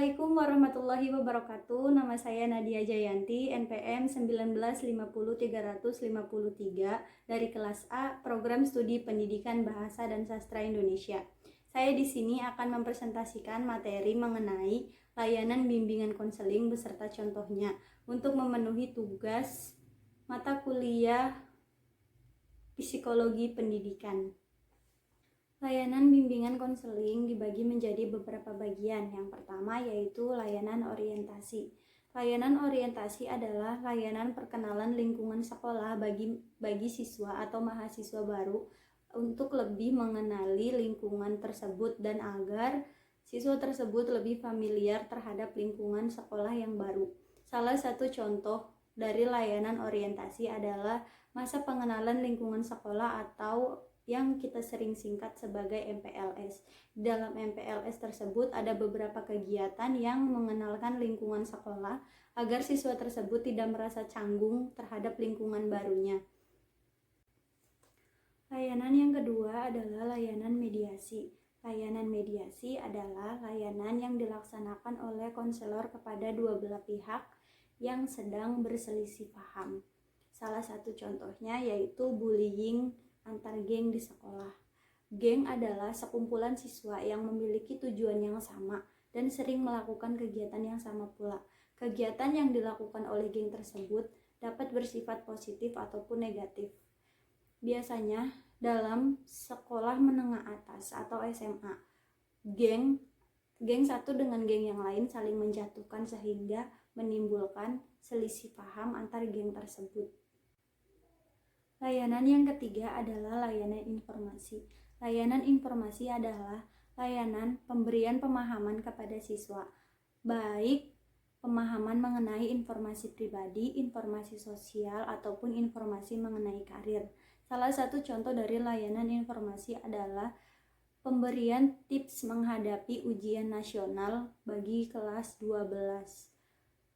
Assalamualaikum warahmatullahi wabarakatuh. Nama saya Nadia Jayanti, NPM 1950353 dari kelas A, Program Studi Pendidikan Bahasa dan Sastra Indonesia. Saya di sini akan mempresentasikan materi mengenai layanan bimbingan konseling beserta contohnya untuk memenuhi tugas mata kuliah Psikologi Pendidikan. Layanan bimbingan konseling dibagi menjadi beberapa bagian. Yang pertama yaitu layanan orientasi. Layanan orientasi adalah layanan perkenalan lingkungan sekolah bagi siswa atau mahasiswa baru untuk lebih mengenali lingkungan tersebut dan agar siswa tersebut lebih familiar terhadap lingkungan sekolah yang baru. Salah satu contoh dari layanan orientasi adalah masa pengenalan lingkungan sekolah atau yang kita sering singkat sebagai MPLS. Dalam MPLS tersebut ada beberapa kegiatan yang mengenalkan lingkungan sekolah agar siswa tersebut tidak merasa canggung terhadap lingkungan barunya. Layanan yang kedua adalah layanan mediasi. Layanan mediasi adalah layanan yang dilaksanakan oleh konselor kepada dua belah pihak yang sedang berselisih paham. Salah satu contohnya yaitu bullying antar geng di sekolah. Geng adalah sekumpulan siswa yang memiliki tujuan yang sama dan sering melakukan kegiatan yang sama pula. Kegiatan yang dilakukan oleh geng tersebut dapat bersifat positif ataupun negatif. Biasanya dalam sekolah menengah atas atau SMA, geng satu dengan geng yang lain saling menjatuhkan sehingga menimbulkan selisih paham antar geng tersebut. Layanan yang ketiga adalah layanan informasi. Layanan informasi adalah layanan pemberian pemahaman kepada siswa, baik pemahaman mengenai informasi pribadi, informasi sosial, ataupun informasi mengenai karir. Salah satu contoh dari layanan informasi adalah pemberian tips menghadapi ujian nasional bagi kelas 12.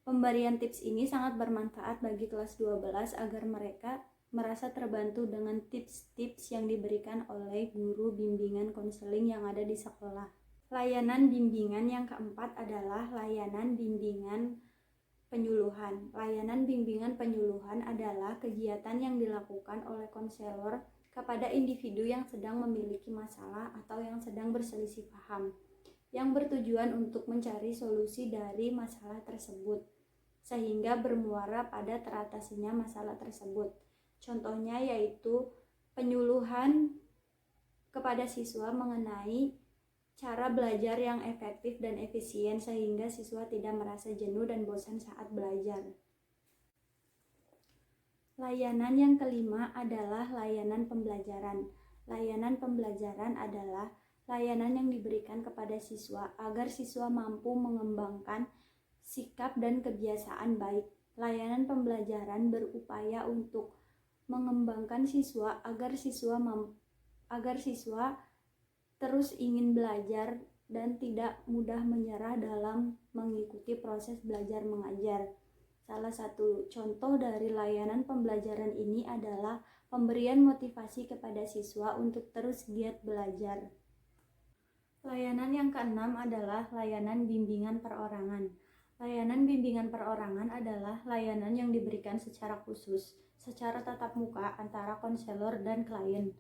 Pemberian tips ini sangat bermanfaat bagi kelas 12 agar mereka merasa terbantu dengan tips-tips yang diberikan oleh guru bimbingan konseling yang ada di sekolah. Layanan bimbingan yang keempat adalah layanan bimbingan penyuluhan. Layanan bimbingan penyuluhan adalah kegiatan yang dilakukan oleh konselor kepada individu yang sedang memiliki masalah atau yang sedang berselisih paham, yang bertujuan untuk mencari solusi dari masalah tersebut, sehingga bermuara pada teratasinya masalah tersebut. Contohnya yaitu penyuluhan kepada siswa mengenai cara belajar yang efektif dan efisien sehingga siswa tidak merasa jenuh dan bosan saat belajar. Layanan yang kelima adalah layanan pembelajaran. Layanan pembelajaran adalah layanan yang diberikan kepada siswa agar siswa mampu mengembangkan sikap dan kebiasaan baik. Layanan pembelajaran berupaya untuk mengembangkan siswa agar siswa terus ingin belajar dan tidak mudah menyerah dalam mengikuti proses belajar mengajar. Salah satu contoh dari layanan pembelajaran ini adalah pemberian motivasi kepada siswa untuk terus giat belajar. Layanan yang keenam adalah layanan bimbingan perorangan. Layanan bimbingan perorangan adalah layanan yang diberikan secara khusus, secara tatap muka antara konselor dan klien.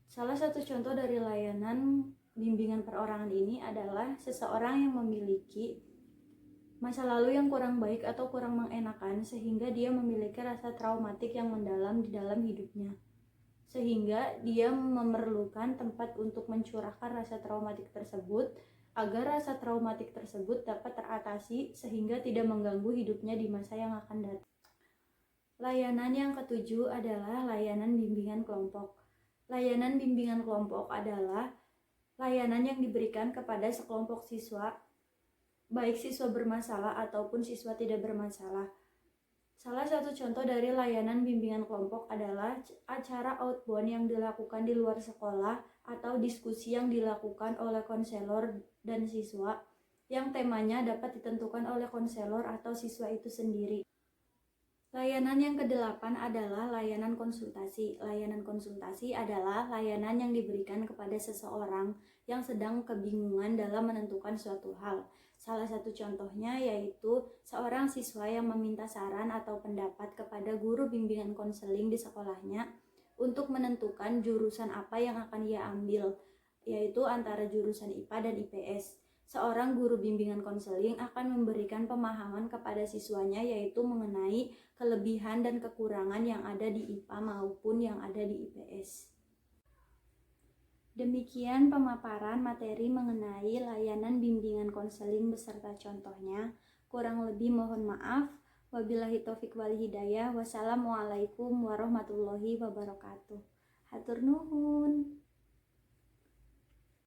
Salah satu contoh dari layanan bimbingan perorangan ini adalah seseorang yang memiliki masa lalu yang kurang baik atau kurang mengenakan sehingga dia memiliki rasa traumatik yang mendalam di dalam hidupnya. Sehingga dia memerlukan tempat untuk mencurahkan rasa traumatik tersebut agar rasa traumatik tersebut dapat teratasi sehingga tidak mengganggu hidupnya di masa yang akan datang. Layanan yang ketujuh adalah layanan bimbingan kelompok. Layanan bimbingan kelompok adalah layanan yang diberikan kepada sekelompok siswa, baik siswa bermasalah ataupun siswa tidak bermasalah. Salah satu contoh dari layanan bimbingan kelompok adalah acara outbound yang dilakukan di luar sekolah atau diskusi yang dilakukan oleh konselor dan siswa yang temanya dapat ditentukan oleh konselor atau siswa itu sendiri. Layanan yang kedelapan adalah layanan konsultasi. Layanan konsultasi adalah layanan yang diberikan kepada seseorang yang sedang kebingungan dalam menentukan suatu hal. Salah satu contohnya yaitu seorang siswa yang meminta saran atau pendapat kepada guru bimbingan konseling di sekolahnya untuk menentukan jurusan apa yang akan ia ambil, yaitu antara jurusan IPA dan IPS. Seorang guru bimbingan konseling akan memberikan pemahaman kepada siswanya yaitu mengenai kelebihan dan kekurangan yang ada di IPA maupun yang ada di IPS. Demikian pemaparan materi mengenai layanan bimbingan konseling beserta contohnya. Kurang lebih mohon maaf. Wabillahi taufik wal hidayah. Wassalamualaikum warahmatullahi wabarakatuh. Hatur nuhun.